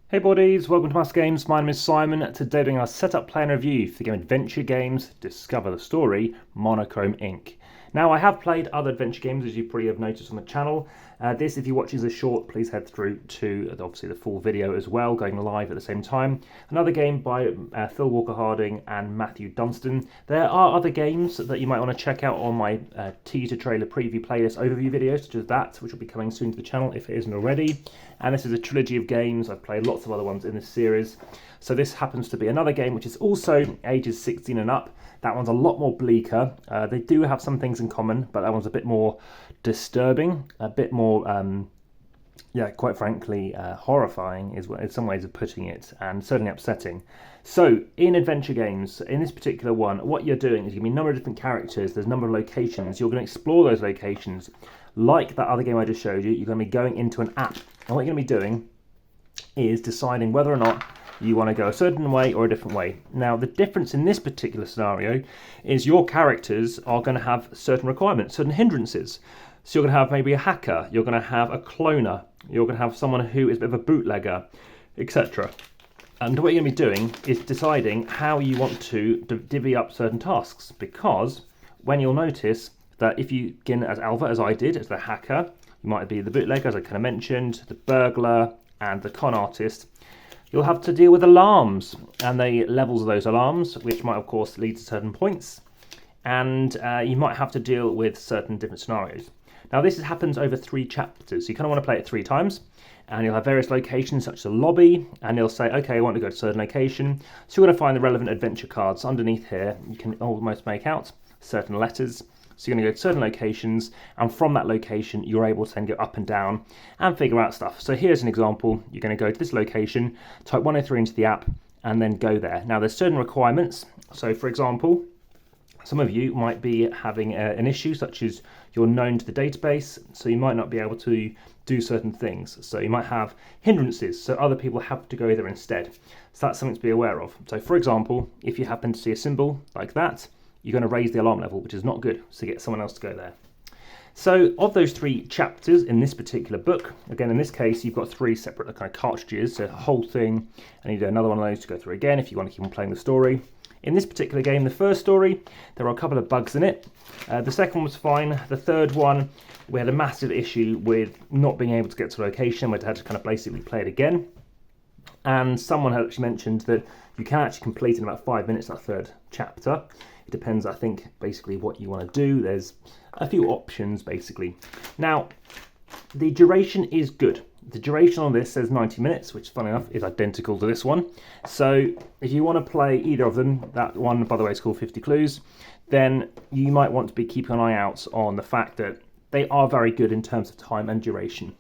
Hey buddies, welcome to AmassGames. My name is Simon. Today doing our setup plan review for the game Adventure Games Discover the Story Monochrome Inc. Now I have played other adventure games, as you probably have noticed on the channel. This, if you're watching as a short, please head through to obviously the full video as well, going live at the same time. Another game by Phil Walker-Harding and Matthew Dunstan. There are other games that you might want to check out on my teaser trailer preview playlist overview videos, such as that, which will be coming soon to the channel if it isn't already. And this is a trilogy of games. I've played lots of other ones in this series. So this happens to be another game which is also ages 16 and up. That one's a lot more bleaker. They do have some things in common, but that one's a bit more disturbing, a bit more, quite frankly, horrifying is some ways of putting it, and certainly upsetting. So in adventure games, in this particular one, what you're doing is you're going to be a number of different characters, there's a number of locations, you're going to explore those locations. Like that other game I just showed you, you're going to be going into an app, and what you're going to be doing is deciding whether or not you want to go a certain way or a different way. Now, the difference in this particular scenario is your characters are going to have certain requirements, certain hindrances. So you're going to have maybe a hacker, you're going to have a cloner, you're going to have someone who is a bit of a bootlegger, etc. And what you're going to be doing is deciding how you want to divvy up certain tasks, because when you'll notice that if you begin as Alva, as I did, as the hacker, you might be the bootlegger, as I kind of mentioned, the burglar, and the con artist, you'll have to deal with alarms and the levels of those alarms, which might of course lead to certain points, and you might have to deal with certain different scenarios. Now this happens over 3 chapters, so you kind of want to play it 3 times, and you'll have various locations such as a lobby, and you'll say, okay, I want to go to a certain location, so you're going to find the relevant adventure cards underneath here. You can almost make out certain letters. So you're going to go to certain locations, and from that location you're able to then go up and down and figure out stuff. So here's an example. You're going to go to this location, type 103 into the app, and then go there. Now there's certain requirements. So for example, some of you might be having an issue such as you're known to the database, so you might not be able to do certain things. So you might have hindrances, so other people have to go there instead. So that's something to be aware of. So for example, if you happen to see a symbol like that, you're going to raise the alarm level, which is not good, so get someone else to go there. So of those 3 chapters in this particular book, again in this case you've got 3 separate kind of cartridges, so the whole thing, and you do another one of those to go through again if you want to keep on playing the story. In this particular game, the first story, there are a couple of bugs in it. The second one was fine. The third one, we had a massive issue with not being able to get to a location. We had to kind of basically play it again. And someone had actually mentioned that you can actually complete in about 5 minutes that third chapter. It depends, I think, basically what you want to do. There's a few options, basically. Now, the duration is good. The duration on this says 90 minutes, which, funny enough, is identical to this one. So if you want to play either of them, that one, by the way, is called 50 Clues, then you might want to be keeping an eye out on the fact that they are very good in terms of time and duration.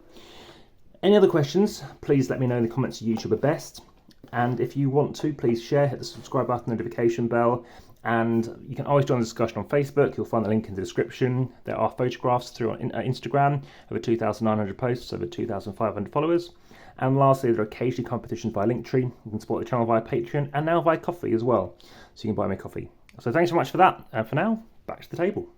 Any other questions, please let me know in the comments of YouTube are best. And if you want to, please share, hit the subscribe button, notification bell, and you can always join the discussion on Facebook. You'll find the link in the description. There are photographs through on Instagram, over 2,900 posts, over 2,500 followers. And lastly, there are occasionally competitions via Linktree. You can support the channel via Patreon and now via Coffee as well. So you can buy me a coffee. So thanks so much for that. And for now, back to the table.